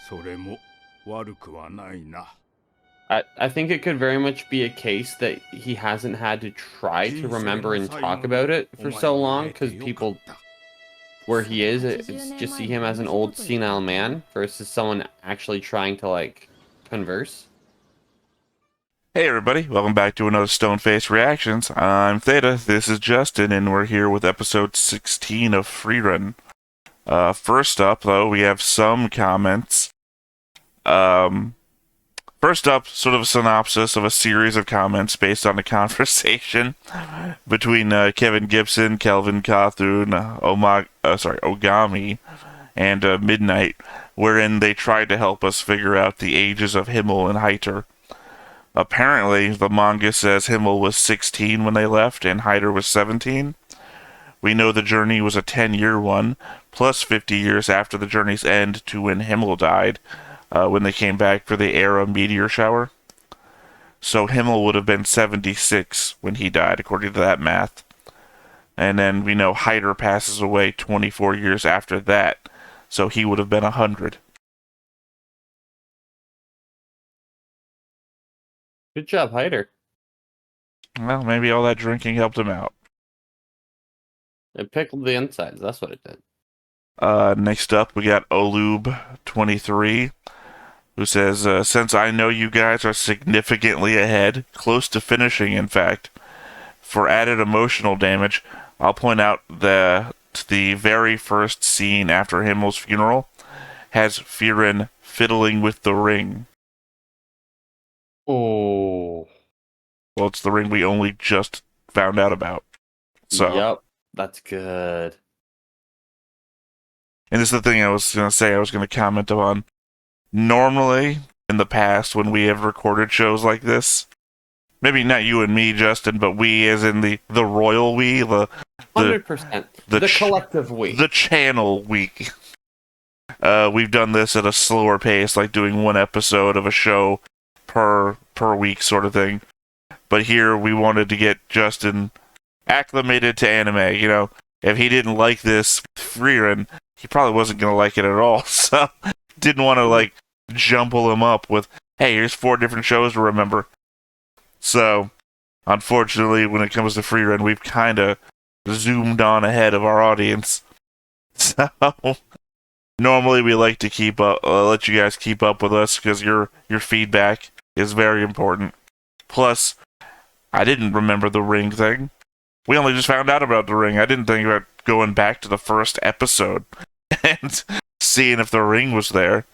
それも悪くはないな。I think it could very much be a case that he hasn't had to try to remember and talk about it for so long because people where he is, it's just see him as an old senile man versus someone actually trying to like converse. Hey everybody, welcome back to another Stone-Faced Reactions. I'm Theta, this is Justin, and we're here with episode 16 of Frieren. First up, though, we have some comments. First up, sort of a synopsis of a series of comments based on a conversation between Kevin Gibson, Kelvin Cawthon, Ogami, and Midnight, wherein they tried to help us figure out the ages of Himmel and Heiter. Apparently, the manga says Himmel was 16 when they left and Heiter was 17. We know the journey was a 10-year one, plus 50 years after the journey's end to when Himmel died, when they came back for the Era meteor shower. So Himmel would have been 76 when he died, according to that math. And then we know Heiter passes away 24 years after that, so he would have been 100. Good job, Hyder. Well, maybe all that drinking helped him out. It pickled the insides. That's what it did. Next up, we got Olube23, who says, since I know you guys are significantly ahead, close to finishing, in fact, for added emotional damage, I'll point out that the very first scene after Himmel's funeral has Frieren fiddling with the ring. Oh. Well, it's the ring we only just found out about. So. Yep, that's good. And this is the thing I was going to say, I was going to comment on. Normally, in the past, when we have recorded shows like this, maybe not you and me, Justin, but we as in the royal we, the 100%. The collective we. The channel we. We've done this at a slower pace, like doing one episode of a show per week sort of thing. But here we wanted to get Justin acclimated to anime. You know, if he didn't like this Frieren, he probably wasn't going to like it at all. So didn't want to like jumble him up with, hey, here's 4 different shows to remember. So unfortunately, when it comes to Frieren, we've kind of zoomed on ahead of our audience. So normally we like to keep up, let you guys keep up with us because your feedback is very important. Plus, I didn't remember the ring thing. We only just found out about the ring. I didn't think about going back to the first episode and seeing if the ring was there.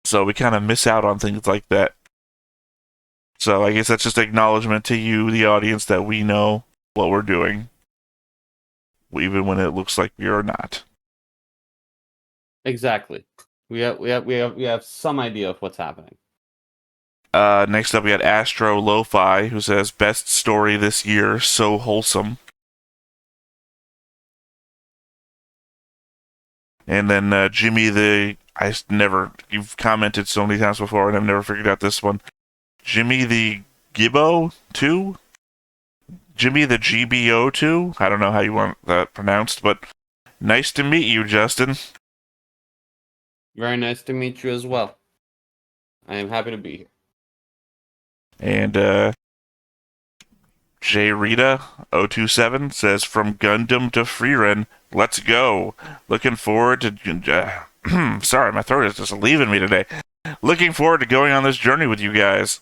So we kind of miss out on things like that. So I guess that's just acknowledgement to you, the audience, that we know what we're doing, even when it looks like we are not. Exactly. We have some idea of what's happening. Next up, we got Astro Lo-Fi, who says, best story this year, so wholesome. And then Jimmy you've commented so many times before, and I've never figured out this one. Jimmy the Gibbo 2? Jimmy the GBO 2? I don't know how you want that pronounced, but nice to meet you, Justin. Very nice to meet you as well. I am happy to be here. And J Rita 027 says, from Gundam to Frieren, let's go. Looking forward to sorry, my throat is just leaving me today. Looking forward to going on this journey with you guys.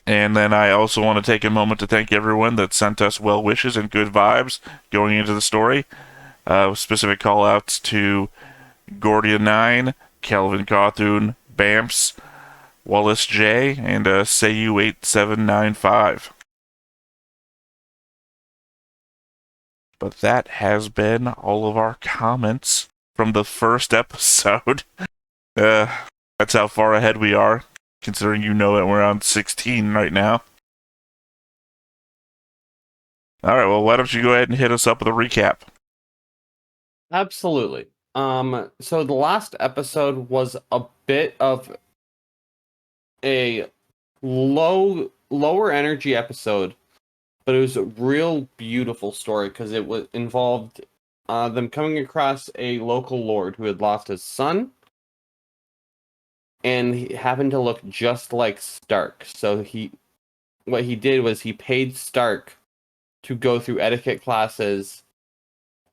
And then I also want to take a moment to thank everyone that sent us well wishes and good vibes going into the story. Specific call outs to Gordia9, Kelvin Cawthon, Bamps, Wallace J, and Sayu8795. But that has been all of our comments from the first episode. That's how far ahead we are, considering you know that we're on 16 right now. Alright, well, why don't you go ahead and hit us up with a recap? Absolutely. So the last episode was a bit of a lower energy episode, but it was a real beautiful story because it involved them coming across a local lord who had lost his son, and he happened to look just like Stark. So what he did was he paid Stark to go through etiquette classes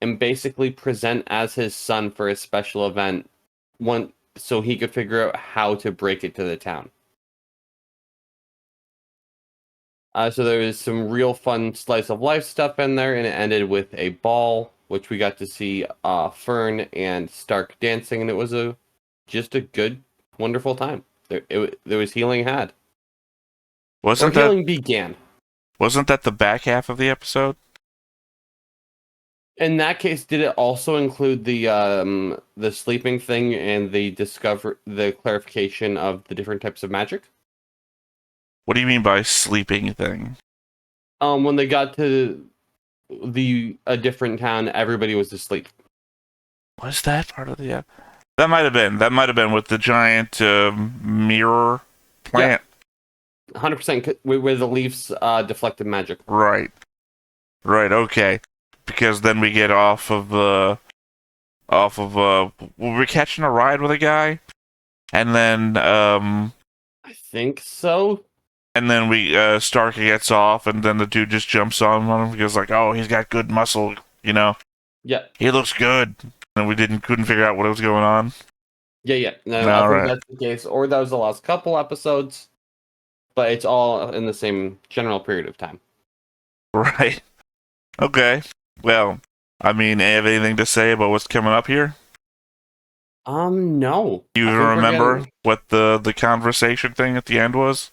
and basically present as his son for a special event, so he could figure out how to break it to the town. So there was some real fun slice of life stuff in there, and it ended with a ball, which we got to see Fern and Stark dancing, and it was just a good, wonderful time. There was healing had. Healing began. Wasn't that the back half of the episode? In that case, did it also include the sleeping thing and the clarification of the different types of magic? What do you mean by sleeping thing? When they got to a different town, everybody was asleep. Was that part of the? That might have been. That might have been with the giant mirror plant. 100% where the leaves deflected magic. Right. Okay. Because then we get off of we're catching a ride with a guy, and then I think so. And then Stark gets off, and then the dude just jumps on him because like, oh, he's got good muscle, you know. Yeah. He looks good, and we couldn't figure out what was going on. Yeah. No, I think that's the case, or that was the last couple episodes, but it's all in the same general period of time. Right. Okay. Well, I mean, have anything to say about what's coming up here? No. You even remember what the conversation thing at the end was?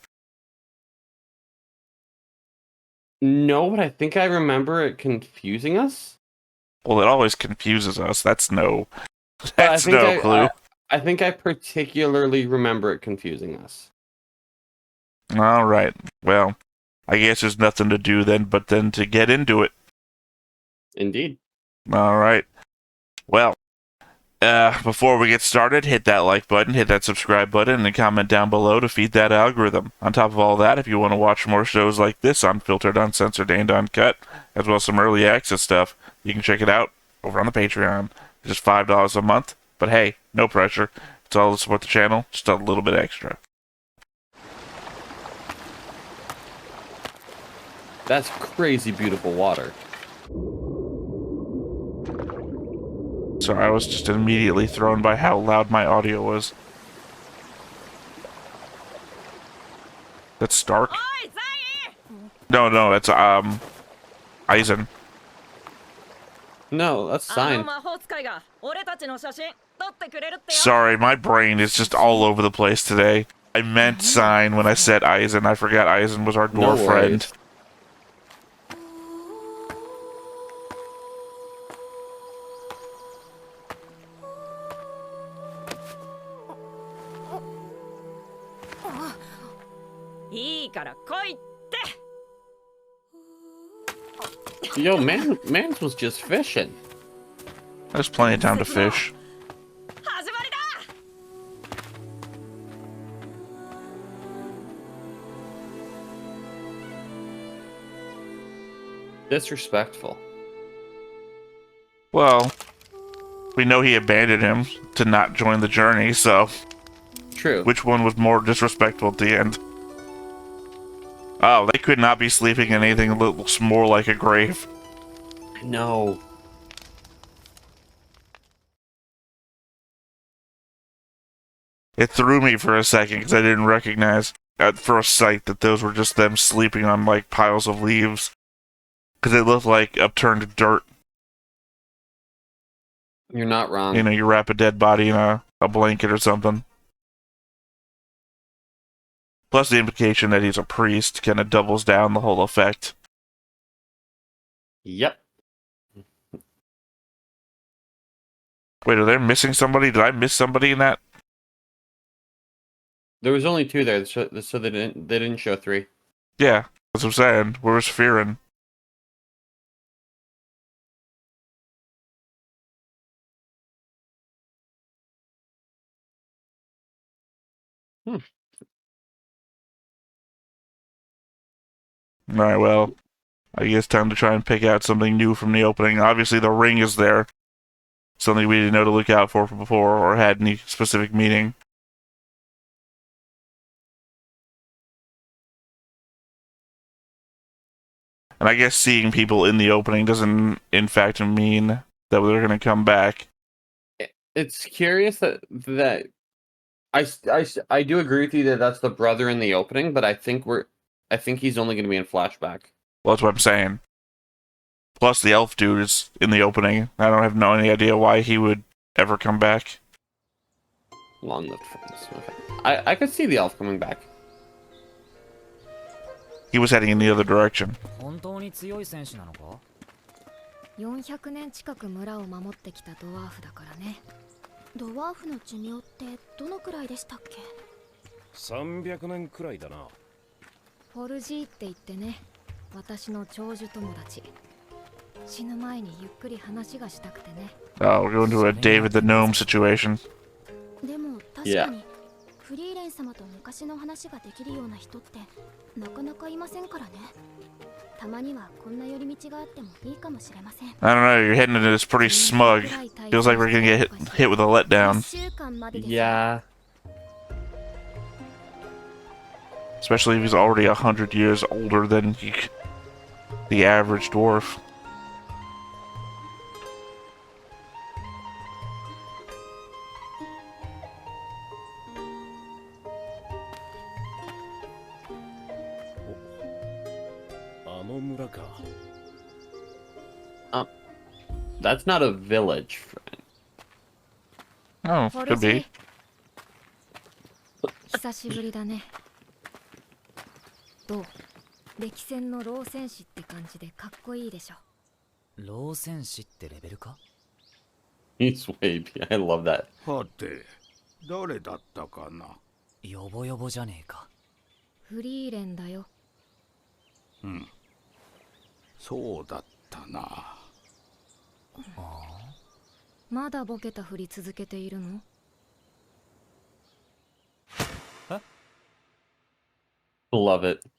No, but I think I remember it confusing us. Well, it always confuses us. That's no clue. I think I particularly remember it confusing us. All right. Well, I guess there's nothing to do then but then to get into it. Indeed. All right. Well, before we get started, hit that like button, hit that subscribe button, and comment down below to feed that algorithm. On top of all that, if you want to watch more shows like this, unfiltered, uncensored, and uncut, as well as some early access stuff, you can check it out over on the Patreon. It's just $5 a month, but hey, no pressure. It's all to support the channel, just a little bit extra. That's crazy beautiful water. Sorry, I was just immediately thrown by how loud my audio was. That's Stark? No, it's Aizen. No, that's Sign. Sorry, my brain is just all over the place today. I meant Sign when I said Aizen. I forgot Aizen was our dwarf friend. Yo, Mans was just fishing. There's plenty of time to fish. Disrespectful. Well, we know he abandoned him to not join the journey, so... True. Which one was more disrespectful at the end? Oh, they could not be sleeping in anything that looks more like a grave. No. It threw me for a second because I didn't recognize at first sight that those were just them sleeping on like piles of leaves. Because they looked like upturned dirt. You're not wrong. You know, you wrap a dead body in a blanket or something. Plus the implication that he's a priest kind of doubles down the whole effect. Yep. Wait, are they missing somebody? Did I miss somebody in that? There was only 2 there, so they didn't show 3. Yeah, that's what I'm saying. Where's Frieren? Alright, well, I guess time to try and pick out something new from the opening. Obviously, the ring is there. Something we didn't know to look out for before or had any specific meaning. And I guess seeing people in the opening doesn't, in fact, mean that they're going to come back. It's curious that I do agree with you that that's the brother in the opening, but I think he's only going to be in flashback. Well, that's what I'm saying. Plus, the elf dude is in the opening. I don't have any idea why he would ever come back. Long-lived friends. Okay. I could see the elf coming back. He was heading in the other direction. 本当に強い戦士なのか？400年近く村を守ってきたドワーフだからね。ドワーフの寿命ってどのくらいでしたっけ？300年くらいだな。フォルジーって言ってね、私の長寿友達。死ぬ前にゆっくり話がしたくてね。Oh, we're going to a David the Gnome situation. でも確かにフリーレン様と昔の話ができるような人ってなかなかいませんからね。たまにはこんな寄り道があってもいいかもしれません。I don't know, you're heading into this pretty smug. Feels like we're gonna get hit with a letdown. Yeah. Especially if he's already 100 years older than the average dwarf. That's not a village, friend. Oh, could be. 久しぶりだね。どう？歴戦の老戦士って感じでかっこいいでしょ。老戦士ってレベルか？ He's wavy. I love that. はて、誰だったかな。ヨボヨボじゃねえか。フリーレンだよ。うん。そうだったな。まだボケたふり続けているの？え？ Love it.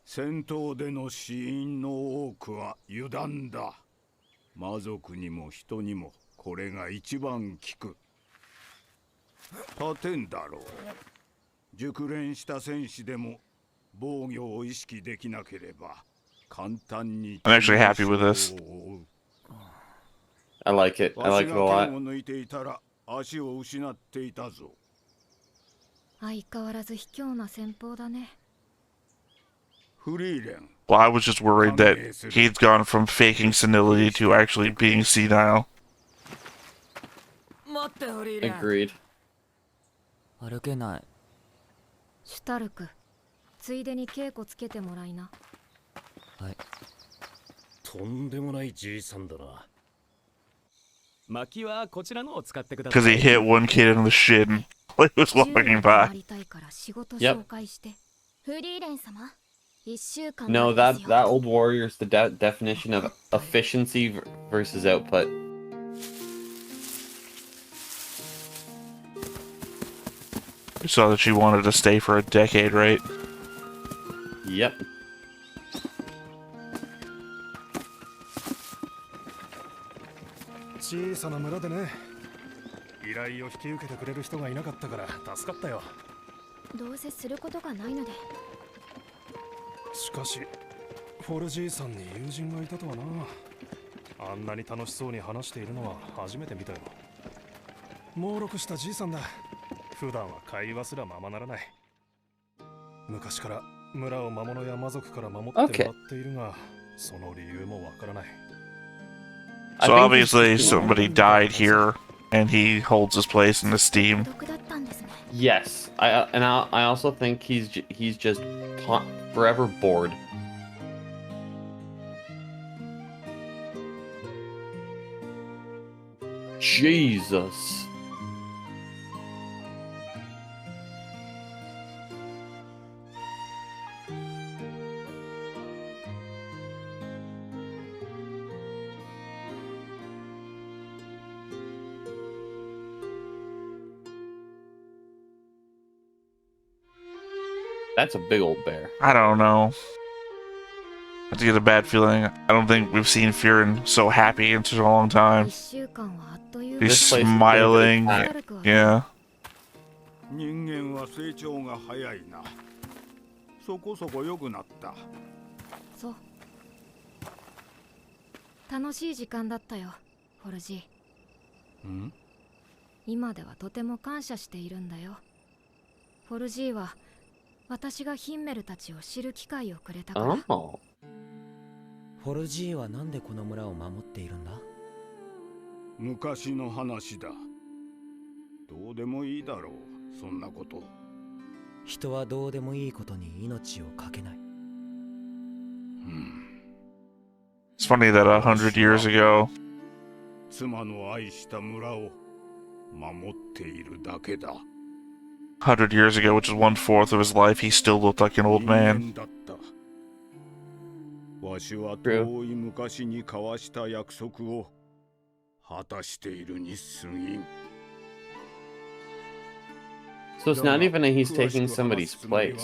戦闘での死因の多くは油断だ。魔族にも人にもこれが一番効く。立てんだろう。熟練した戦士でも防御を意識できなければ簡単に。I'm actually happy with this. I like it. I like it a lot. 抜いていたら足を失っていたぞ。相変わらず卑怯な戦法だね。フリーレン。Well, I was just worried that he'd gone from faking senility to actually being senile. Agreed. 歩けない。シュタルク、ついでに稽古つけてもらいな。はい。とんでもないじいさんだな。薪はこちらのを使ってください。Because he hit one kid in the shin while he was walking by. Yep. フリーレン様。No, that old warrior is the definition of efficiency versus output. You saw that she wanted to stay for a decade, right? Yep. 小さな村でね。依頼を引き受けてくれる人がいなかったから助かったよ。どうせすることがないので。しかしフォルジーさんに友人がいたとはな。あんなに楽しそうに話しているのは初めて見たよ。猛録したじいさんだ。普段は会話すらままならない。昔から村を魔物や魔族から守ってもらっているが、その理由もわからない。So obviously somebody died here, and he holds his place in esteem. Yes, I also think he's just forever bored. Jesus. That's a big old bear. I don't know. I get a bad feeling. I don't think we've seen Frieren so happy in such a long time. 1週間はあっという間 He's This place is gonna get smiling. packed. Yeah. 人間は成長が早いな。そこそこ良くなった。そう。楽しい時間だったよ、フォルジー。ん？今ではとても感謝しているんだよ。フォルジーは私がヒンメルたちを知る機会をくれたから。Oh. フォルジーはなんでこの村を守っているんだ？昔の話だ。どうでもいいだろう、そんなこと。人はどうでもいいことに命をかけない。It's funny that 100 years ago, 妻の愛した村を守っているだけだ。100 years ago, which is 1/4 of his life, he still looked like an old 人 man. 間だった。わしは遠い昔に交わした約束を果たしているに過ぎん。 So it's not even that he's taking somebody's place.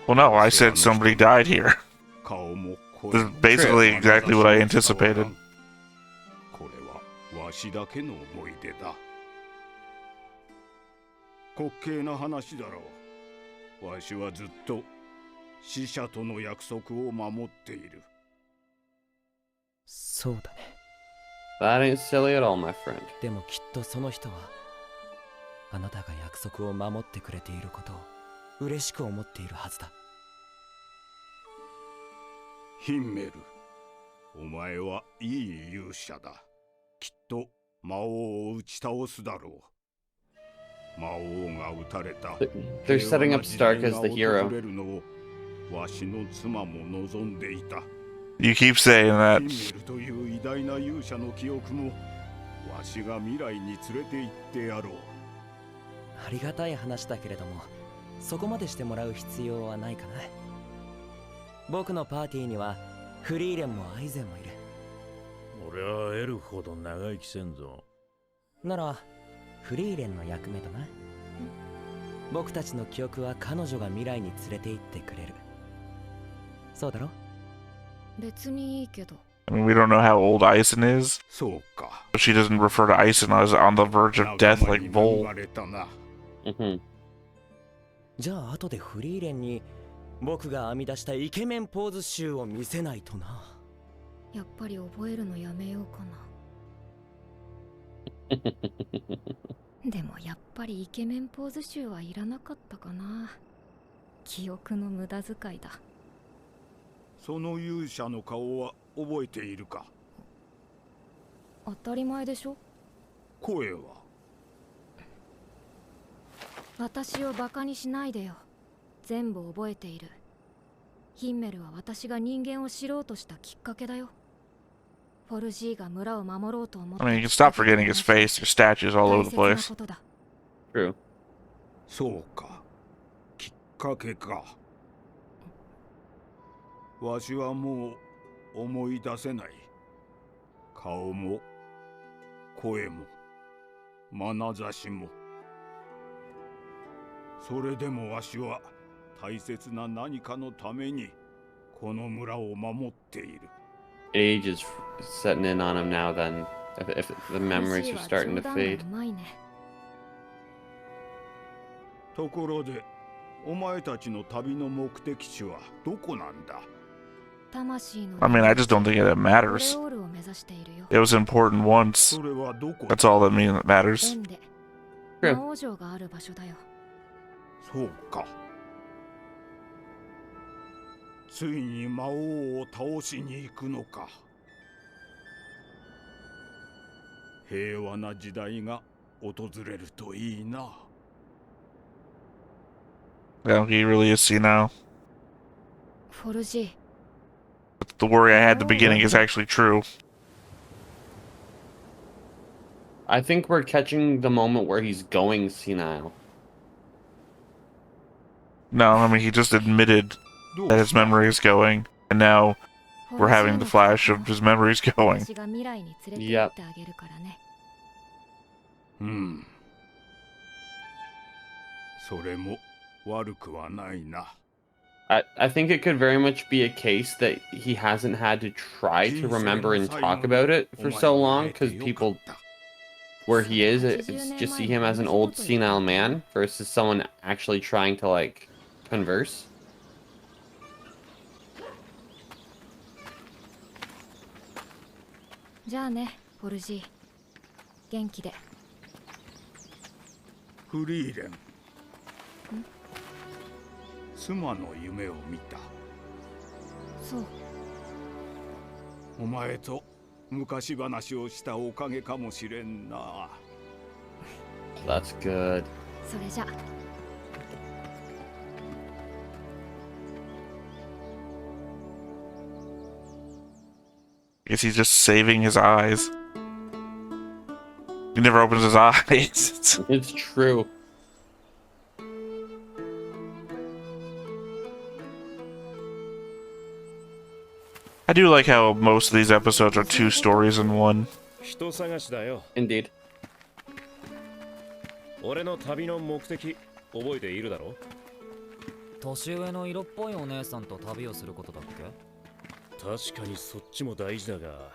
Well, no, I said somebody died here. 顔も This is basically exactly what I anticipated. これはわしだけの思い出だ。滑稽な話だろう。わしはずっと死者との約束を守っている。そうだね。 That ain't silly at all, my friend. でもきっとその人はあなたが約束を守ってくれていることを嬉しく思っているはずだ。ヒンメル、お前はいい勇者だ。きっと魔王を打ち倒すだろう。魔王が撃たれた。 They're setting up Stark as the hero. わしの妻も望んでいた。 You keep saying ヒ that. ンメルという偉大な勇者の記憶もわしが未来に連れて行ってやろう。ありがたい話だけれども、そこまでしてもらう必要はないかな。僕のパーティーにはフリーレンもアイゼンもいる。俺はエルフほど長生きせんぞ。ならフリーレンの役目だな。僕たちの記憶は彼女が未来に連れて行ってくれる。そうだろ？別にいいけど。 I mean, we don't know how old Ison is. そうか。 She doesn't refer to Ison as on the verge of death like Vol. 言われたな。 Mm-hmm. じゃあ後でフリーレンに僕が編み出したイケメンポーズ集を見せないとな。やっぱり覚えるのやめようかな。でもやっぱりイケメンポーズ集はいらなかったかな。記憶の無駄遣いだ。その勇者の顔は覚えているか？当たり前でしょ。声は？私をバカにしないでよ。全部覚えている。ヒンメルは私が人間を知ろうとしたきっかけだよ。フォルジーが村を守ろうと思って。 I mean, you can stop forgetting his face. There's statues all over the place. True. そうか。きっかけか。わしはもう思い出せない。顔も声も眼差しも。それでもわしは大切な何かのためにこの村を守っている。 Age is setting in on him now then. If the memories are starting to fade. ところで、お前たちの旅の目的地はどこなんだ？ I mean, I just don't think that matters. It was important once. それはどこ？ That's all that matters. True. そうか。ついに魔王を倒しに行くのか。平和な時代が訪れるといいな。Yeah, he really is senile. フォルジー。 The worry I had at the beginning is actually true. I think we're catching the moment where he's going senile. No, I mean, he just admitted that his memory is going, and now we're having the flash of his memories going. Yep. それも悪くはないな。I think it could very much be a case that he hasn't had to try to remember and talk about it for so long because people where he is, it's just see him as an old senile man versus someone actually trying to like converse. じゃあね、ポルジー。元気で。フリーレン。妻の夢を見た。そう。お前と昔話をしたおかげかもしれんな。That's good. それじゃ。I guess he's just saving his eyes. He never opens his eyes. It's true. I do like how most of these episodes are 2 stories in one. 人探しだよ。 Indeed. 俺の旅の目的覚えているだろ？年上の色っぽいお姉さんと旅をすることだっけ？確かにそっちも大事だが、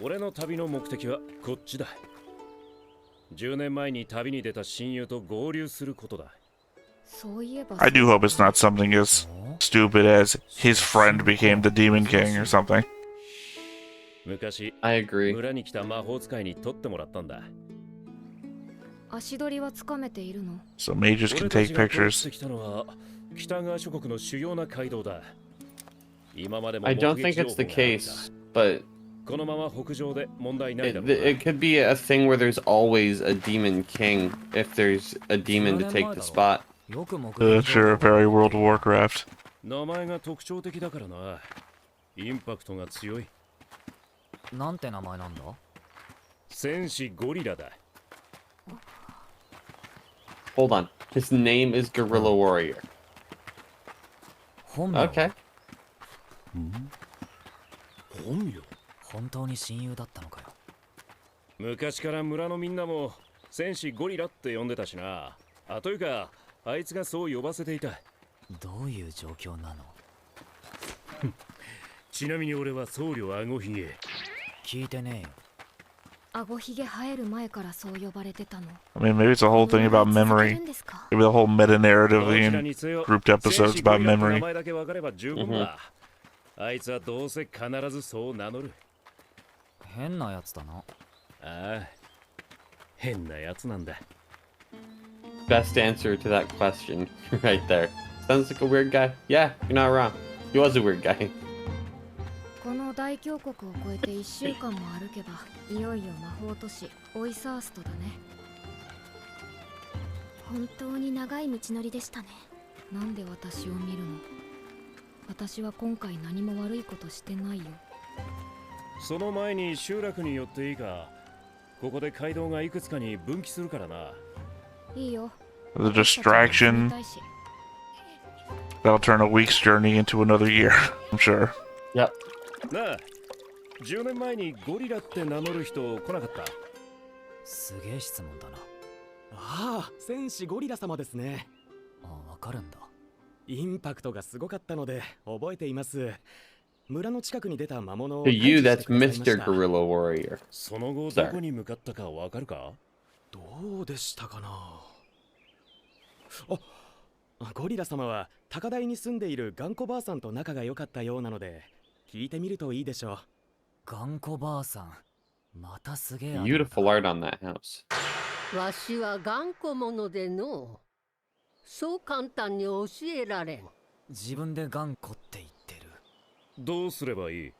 俺の旅の目的はこっちだ。10年前に旅に出た親友と合流することだ。そういえば。 I do hope it's not something as stupid as his friend became the Demon King or something. 昔、 I agree. 村に来た魔法使いに取ってもらったんだ。足取りはつかめているの？ So mages can take 俺たちが通 pictures. ってきたのは北側諸国の主要な街道だ。今までも I 目 don't 撃 think 情 it's 報 the があった。 case, but このまま北上で問題ない it, だろうな。 it could be a thing where there's always a demon king if there's a demon to take the spot. よく目 Sure, very World of Warcraft. 名前が特徴的だからな。インパクトが強い。なんて名前なんだ？戦士ゴリラだ。 Hold on. His name is Guerrilla Warrior. 本名？ Okay. 本名？本当に親友だったのかよ。昔から村のみんなも戦士ゴリラって呼んでたしな。あ、というかあいつがそう呼ばせていた。どういう状況なの？ちなみに俺は僧侶あごひげ。聞いてねえよ。あごひげ生える前からそう呼ばれてたの。 I mean, maybe it's a whole thing about memory. Maybe the whole meta narrative どちら in にせよ grouped episodes 戦士 about ゴリラって名 memory. 前だけ分かれば十分だ。あいつはどうせ必ずそう名乗る。変なやつだな。ああ、変なやつなんだ。 Best answer to that question right there. Sounds like a weird guy. Yeah, you're not wrong. He was a weird guy. この大峡谷を越えて1週間も歩けばいよいよ魔法都市オイサーストだね。本当に長い道のりでしたね。なんで私を見るの？私は今回何も悪いことしてないよ。その前に集落に寄っていいか。ここで街道がいくつかに分岐するからな。いいよ。 The distraction that'll turn a week's journey into another year, I'm sure. Yep. なあ、10年前にゴリラって名乗る人来なかった？すげえ質問だな。ああ、戦士ゴリラ様ですね。あ、わかるんだ。インパクトがすごかったので覚えています。村の近くに出た魔物を To you, that's 退治してくださいました。 Mr. Guerrilla Warrior. その後どこに向かったかわかるか？どうでしたかな。ゴリラ様は高台に住んでいる頑固ばあさんと仲が良かったようなので聞いてみるといいでしょう。頑固ばあさん。またすげえ。 Beautiful art on that house. わしは頑固者でのそう簡単に教えられん。自分で頑固って言ってる。どうすればいい？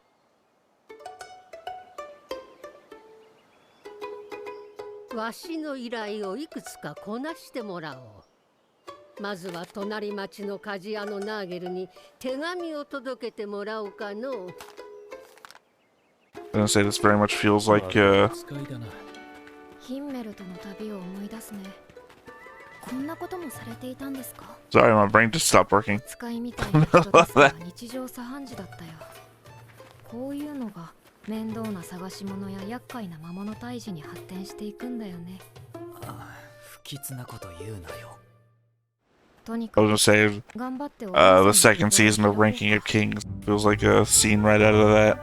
わしの依頼をいくつかこなしてもらおう。まずは隣町の鍛冶屋のナーゲルに手紙を届けてもらおうかの。 I'm gonna say this very much feels like 使いだな。ヒンメルとの旅を思い出すね。こんなこともされていたんですか？ sorry, my brain just stopped working. 使いみたいな人ですが日常茶飯事だったよ。こういうのが面倒な探し物や厄介な魔物退治に発展していくんだよね。あ、不吉なこと言うなよ。I was gonna say, the second season of Ranking of Kings feels like a scene right out of that.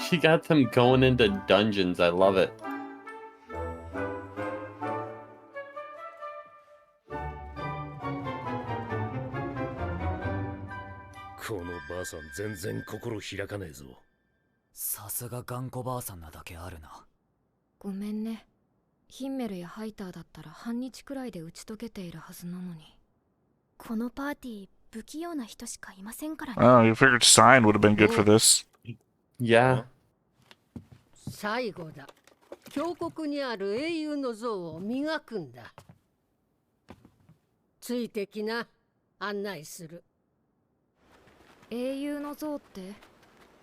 She got them going into dungeons. I love it. このばあさん全然心開かねえぞ。さすが頑固ばあさんなだけあるな。ごめんね。ヒンメルやハイターだったら半日くらいで打ち解けているはずなのに。このパーティー不器用な人しかいませんからね。Oh, you figured sign would have been good for this. Yeah. 最後だ。峡谷にある英雄の像を磨くんだ。ついてきな。案内する。英雄の像って？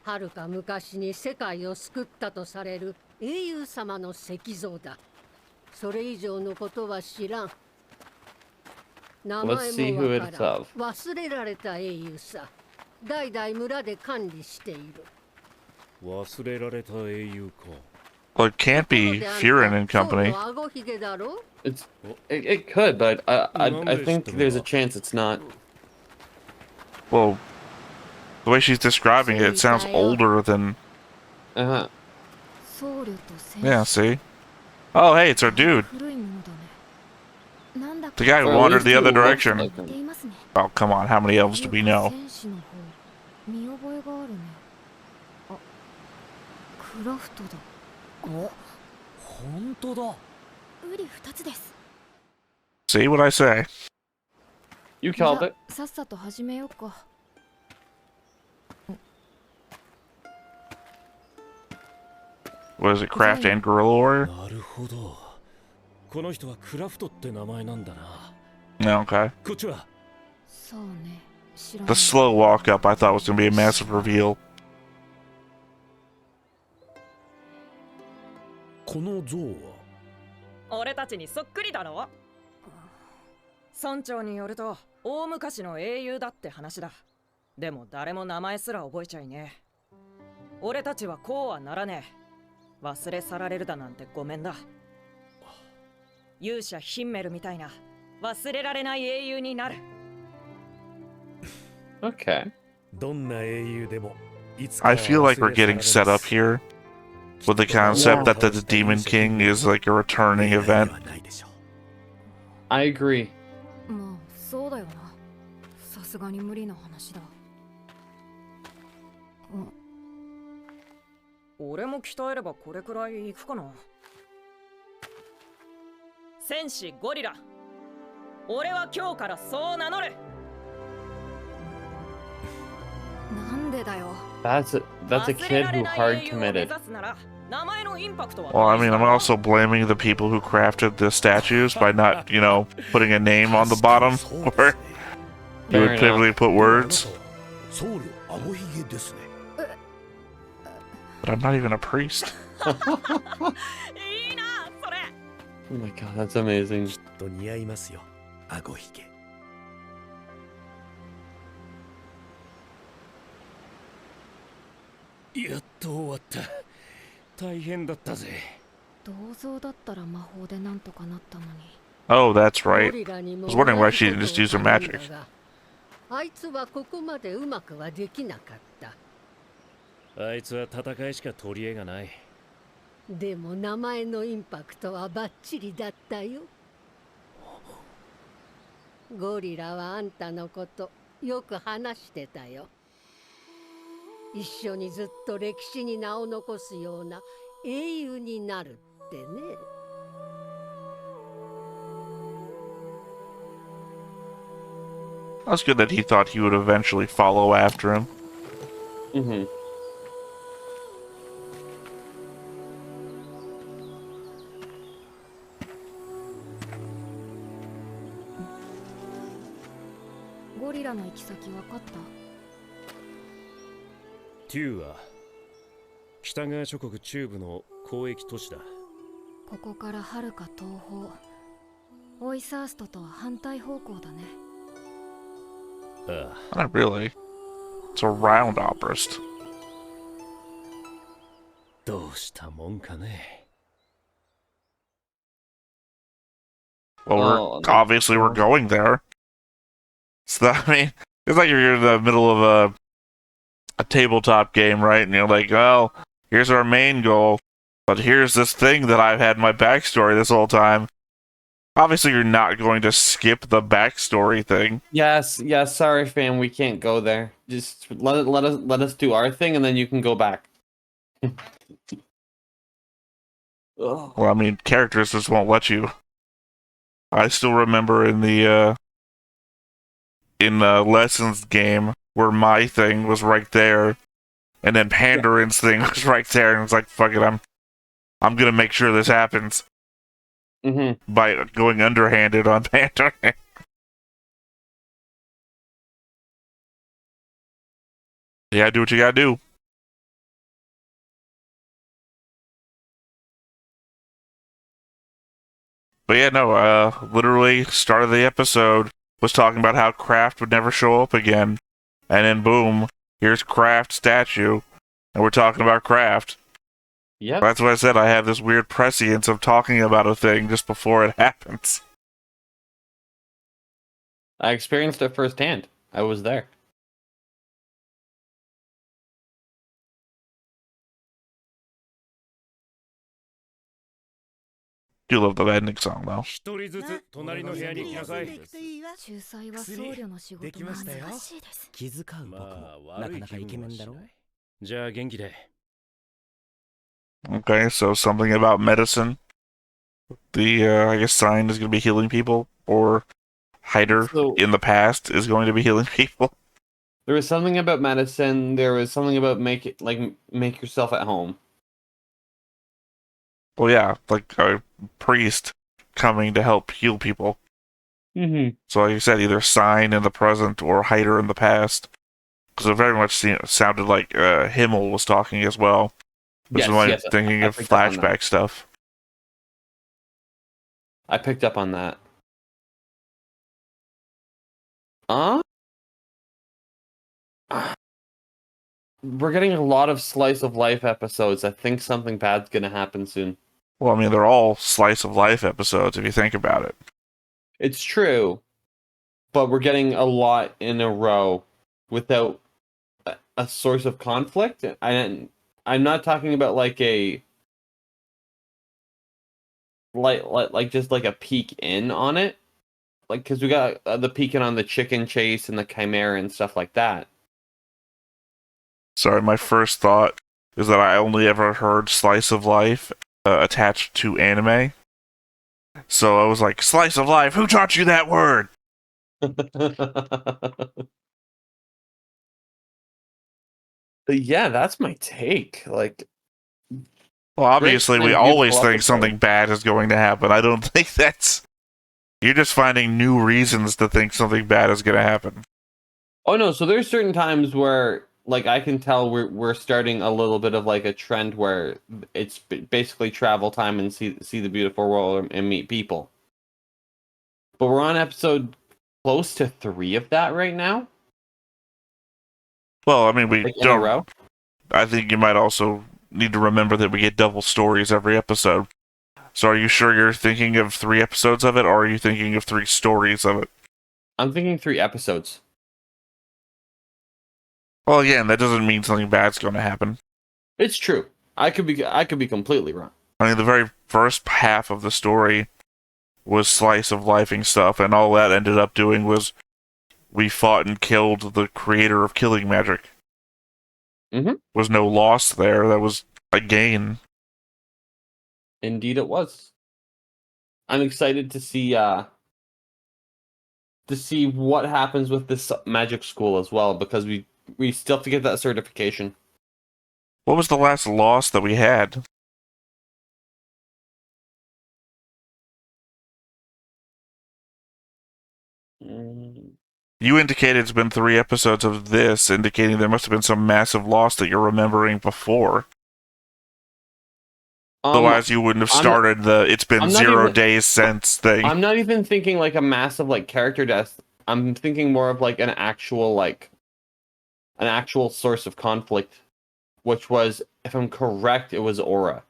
はるか昔に世界を救ったとされる英雄様の石像だ。それ以上のことは知らん。名前もわからん。忘れられた英雄さ。代々村で管理している。忘れられた英雄か。Well, it can't be Frieren and company. It could, but I think there's a chance it's not. Well, the way she's describing it, it sounds older than... Uh-huh. Yeah, see? Oh, hey, it's our dude. The guy who wandered the other direction. Oh, come on, how many elves do we know? クラフトだ。お、本当だ。ウリ二つです。See what I say? You called it. さっさと始めようか。What is it, Craft and Guerrilla Warrior? なるほど。この人はクラフトって名前なんだな。No, okay. こっちは。そうね。知らない。 The slow walk up I thought was going to be a massive reveal. この像は俺たちにそっくりだろ。村長によると大昔の英雄だって話だ。でも誰も名前すら覚えちゃいねえ。俺たちはこうはならねえ。忘れ去られるだなんてごめんだ。勇者ヒンメルみたいな忘れられない英雄になる。Okay. どんな英雄でもいつか I feel like we're getting set up here with the concept that the Demon King is like a returning event. I agree. まあそうだよな。さすがに無理な話だ。俺も鍛えればこれくらいいくかな。戦士ゴリラ、俺は今日からそう名乗る。なんでだよ。That's a kid who hard committed. Well, I mean, I'm also blaming the people who crafted the statues by not, you know, putting a name on the bottom where you would typically put words. But I'm not even a priest. Oh my god, that's amazing. やっと終わった。大変だったぜ。銅像だったら魔法でなんとかなったのに。Oh, that's right. I was wondering why she didn't just use her magic. あいつはここまでうまくはできなかった。あいつは戦いしか取り柄がない。でも名前のインパクトはバッチリだったよ。ゴリラはあんたのことよく話してたよ。一緒にずっと歴史に名を残すような英雄になるってね。That's good that he thought he would eventually follow after him. Mm-hmm. ゴリラの行き先分かった？テューは北側諸国中部の交易都市だ。ここからはるか東方。オイサーストとは反対方向だね。Not really. It's a round operist. どうしたもんかね。 Well, obviously we're going there. So I mean, it's like you're in the middle of a tabletop game, right? And you're like, well, here's our main goal, but here's this thing that I've had in my backstory this whole time. Obviously, you're not going to skip the backstory thing. Yes, sorry, fam, we can't go there. Just let us do our thing, and then you can go back. Well, I mean, characters just won't let you. I still remember in the lessons game where my thing was right there, and then Panderin's thing was right there, and it's like, fuck it, I'm gonna make sure this happens by going underhanded on Pandarin. Yeah, do what you gotta do. But yeah, no, literally, start of the episode was talking about how Kraft would never show up again. And then boom, here's Kraft statue, and we're talking about Kraft. Yep. That's why I said I have this weird prescience of talking about a thing just before it happens. I experienced it firsthand. I was there. Do love the ending song though. 一人ずつ隣の部屋に行きなさい。仲裁は僧侶の仕事が難しいです。気遣う僕もなかなかイケメンだろ。じゃあ元気で。 Okay, so something about medicine. The, I guess sign is going to be healing people, or Hider in the past is going to be healing people. There was something about medicine. There was something about make yourself at home. Well, yeah, like a priest coming to help heal people. So, like you said, either sign in the present or Hider in the past. Because it very much sounded like Himmel was talking as well. Which is why I'm thinking of flashback stuff. I picked up on that. We're getting a lot of slice of life episodes. I think something bad's gonna happen soon. Well, I mean, they're all slice of life episodes if you think about it. It's true, but we're getting a lot in a row without a source of conflict. I'm not talking about like a like just like a peek in on it, like because we got the peeking on the chicken chase and the chimera and stuff like that. Sorry, my first thought is that I only ever heard slice of life attached to anime. So I was like, slice of life, who taught you that word? Yeah, that's my take. Like, well, obviously, we always think something bad is going to happen. I don't think that's... You're just finding new reasons to think something bad is going to happen. Oh, no, so there's certain times where, like, I can tell we're starting a little bit of, like, a trend where it's basically travel time and see the beautiful world and meet people. But we're on episode close to 3 of that right now. Well, I mean, we like don't... In a row? I think you might also need to remember that we get double stories every episode. So are you sure you're thinking of 3 episodes of it, or are you thinking of 3 stories of it? I'm thinking 3 episodes. Well, again, that doesn't mean something bad's going to happen. It's true. I could be completely wrong. I mean, the very first half of the story was slice of lifing stuff, and all that ended up doing was we fought and killed the creator of killing magic. Was no loss there. That was a gain. Indeed, it was. I'm excited to see what happens with this magic school as well, because we still have to get that certification. What was the last loss that we had? You indicated it's been 3 episodes of this, indicating there must have been some massive loss that you're remembering before. Otherwise, you wouldn't have started it's been 0 days since thing. I'm not even thinking like a massive like character death. I'm thinking more of like an actual source of conflict, which was, if I'm correct, it was Aura.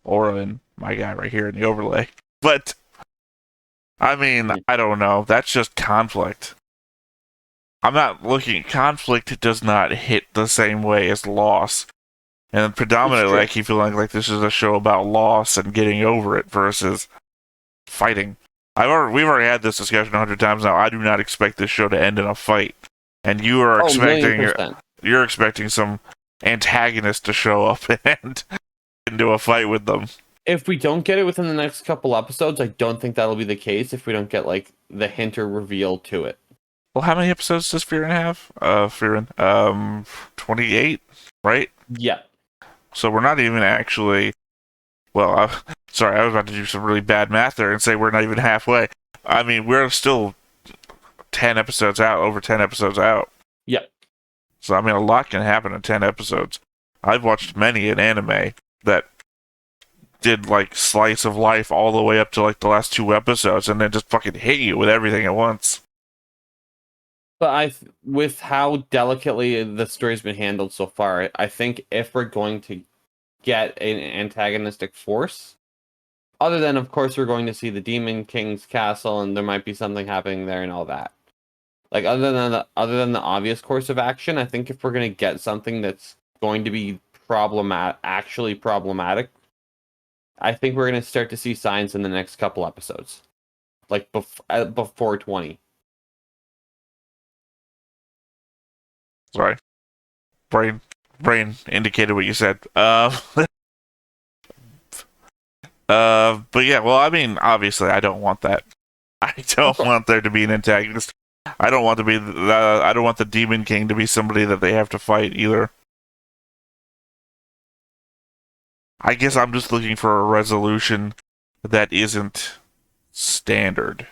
Aura and my guy right here in the overlay. But I mean, I don't know. That's just conflict. I'm not looking. Conflict does not hit the same way as loss. And predominantly, I keep feeling like this is a show about loss and getting over it versus fighting. We've already had this discussion 100 times now. I do not expect this show to end in a fight. And you are you're expecting some antagonist to show up and into a fight with them. If we don't get it within the next couple episodes, I don't think that'll be the case if we don't get like the hint or reveal to it. Well, how many episodes does Frieren have? Frieren, 28, right? Yeah. So we're not even actually. Well, sorry, I was about to do some really bad math there and say we're not even halfway. I mean, we're still 10 episodes out, over 10 episodes out. Yeah. So, I mean, a lot can happen in 10 episodes. I've watched many in anime that did, like, slice of life all the way up to, like, the last 2 episodes and then just fucking hit you with everything at once. But with how delicately the story's been handled so far, I think if we're going to get an antagonistic force, other than, of course, we're going to see the Demon King's castle and there might be something happening there and all that. Like, other than the obvious course of action, I think if we're going to get something that's going to be actually problematic, I think we're going to start to see signs in the next couple episodes. Like, before 20. Sorry. Brain indicated what you said. But yeah, well, I mean, obviously, I don't want that. I don't want there to be an antagonist. I don't want the Demon King to be somebody that they have to fight either. I guess I'm just looking for a resolution that isn't standard.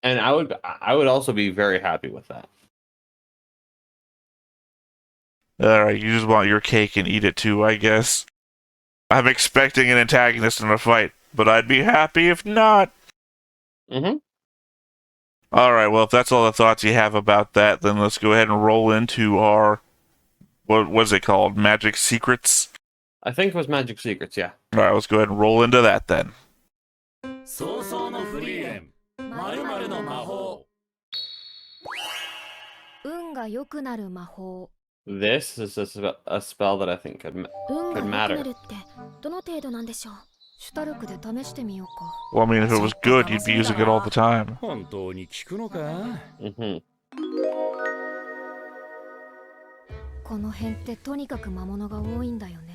And I would also be very happy with that. Alright, you just want your cake and eat it too, I guess. I'm expecting an antagonist in a fight, but I'd be happy if not. Mm-hmm. Alright, well, if that's all the thoughts you have about that, then let's go ahead and roll into our... What was it called? Magic Secrets? I think it was Magic Secrets, yeah. Alright, let's go ahead and roll into that then. This is a spell that I think could matter. Well, I mean, if it was good, you'd be using it all the time. Mm-hmm. この辺ってとにかく魔物が多いんだよね。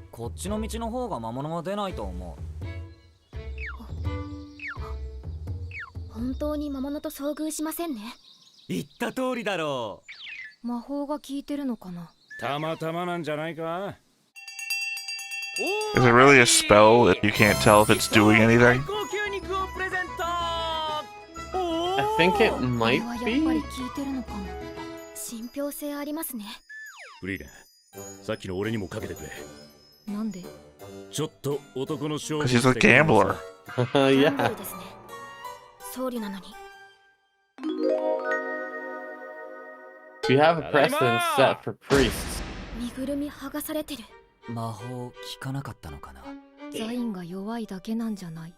こっちの道の方が魔物が出ないと思う。本当に魔物と遭遇しませんね。言った通りだろう。魔法が効いてるのかな。たまたまなんじゃないか。Is it really a spell if you can't tell if it's doing anything? I think it might be. 信憑性ありますね。フリーレン、さっきの俺にもかけてくれ。なんで？ちょっと男の勝負。Because he's a gambler. Yeah. 僧侶なのに。We have a precedent set for priests. 身ぐるみ剥がされてる。魔法効かなかったのかな。ザインが弱いだけなんじゃない。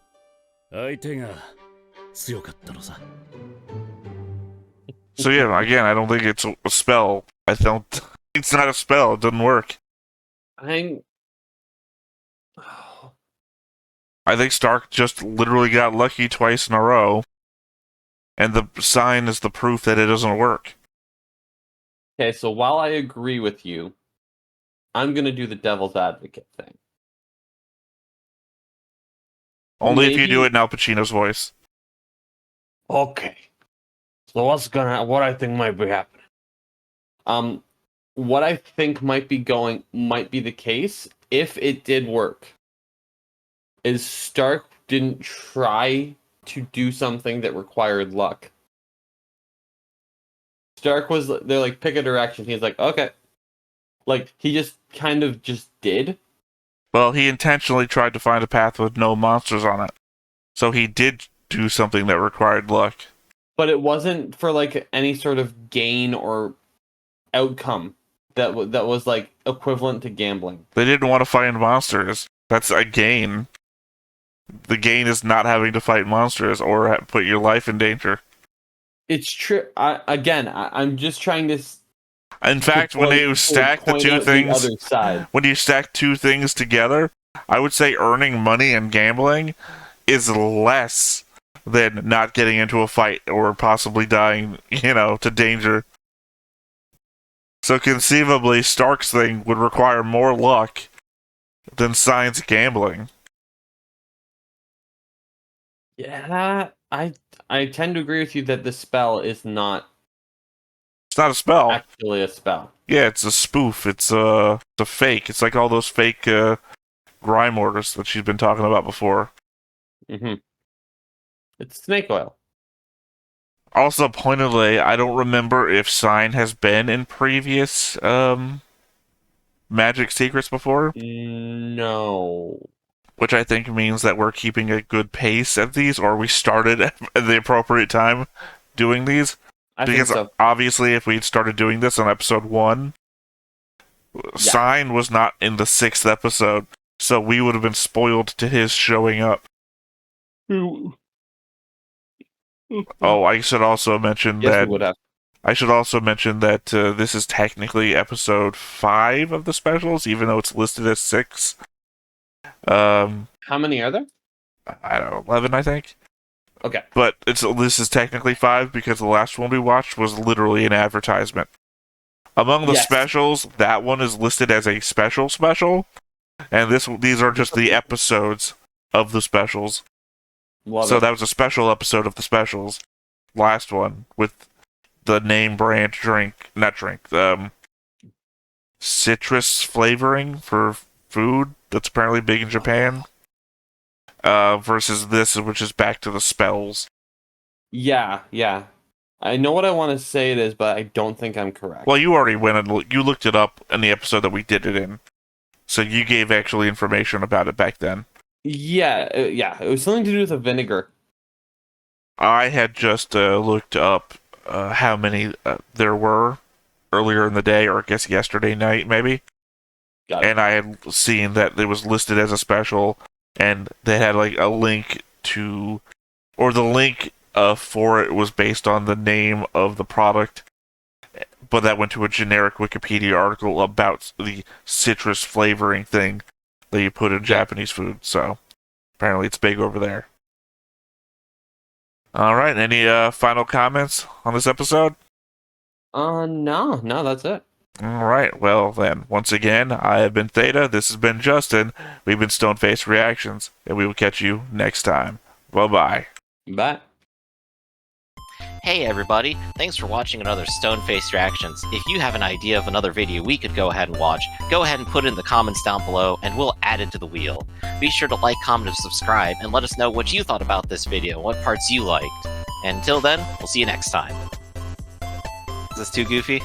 相手が強かったのさ。So yeah, again, I don't think it's a spell. It's not a spell. It doesn't work. I think Stark just literally got lucky twice in a row, and the sign is the proof that it doesn't work. Okay, so while I agree with you, I'm gonna do the devil's advocate thing. Only if you do it in Al Pacino's voice. Okay. So what I think might be happening. What I think might be the case, if it did work, is Stark didn't try to do something that required luck. Stark they're like, pick a direction. He's like, okay. Like, he just kind of just did. Well, he intentionally tried to find a path with no monsters on it. So he did do something that required luck. But it wasn't for like any sort of gain or outcome that was like equivalent to gambling. They didn't want to fight monsters. That's a gain. The gain is not having to fight monsters or put your life in danger. It's true. I'm just trying to. In fact, when you stack the two things, when you stack two things together, I would say earning money and gambling is less than not getting into a fight or possibly dying, to danger. So conceivably, Stark's thing would require more luck than science gambling. Yeah, I tend to agree with you that the spell is not. It's not a spell. Actually, a spell. Yeah, it's a spoof. It's a fake. It's like all those fake grime orders that she's been talking about before. Mm-hmm. It's snake oil. Also, pointedly, I don't remember if Sign has been in previous Magic Secrets before. No. Which I think means that we're keeping a good pace at these, or we started at the appropriate time doing these. Because obviously, if we'd started doing this on episode 1, Sign was not in the 6th episode, so we would have been spoiled to his showing up. Oh, I should also mention that. I should also mention that this is technically episode 5 of the specials, even though it's listed as 6. How many are there? I don't know, 11, I think. Okay. But this is technically 5 because the last one we watched was literally an advertisement. Among the specials, that one is listed as a special, and these are just the episodes of the specials. That was a special episode of the specials. Last one with the name brand citrus flavoring for food that's apparently big in Japan. Versus this, which is back to the spells. Yeah. I know what I want to say it is, but I don't think I'm correct. Well, you already went and you looked it up in the episode that we did it in. So you gave actually information about it back then. Yeah. It was something to do with a vinegar. I had just looked up how many there were earlier in the day, or I guess yesterday night, maybe. And I had seen that it was listed as a special, and they had like a link to, or the link for it was based on the name of the product, but that went to a generic Wikipedia article about the citrus flavoring thing that you put in Japanese food. So apparently it's big over there. All right, any final comments on this episode? No, that's it. All right, well then, once again, I have been Theta, this has been Justin, we've been Stone-Faced Reactions, and we will catch you next time. Bye-bye. Bye. Hey everybody, thanks for watching another Stone-Faced Reactions. If you have an idea of another video we could go ahead and watch, go ahead and put it in the comments down below, and we'll add it to the wheel. Be sure to like, comment, and subscribe, and let us know what you thought about this video, what parts you liked. And until then, we'll see you next time. Is this too goofy?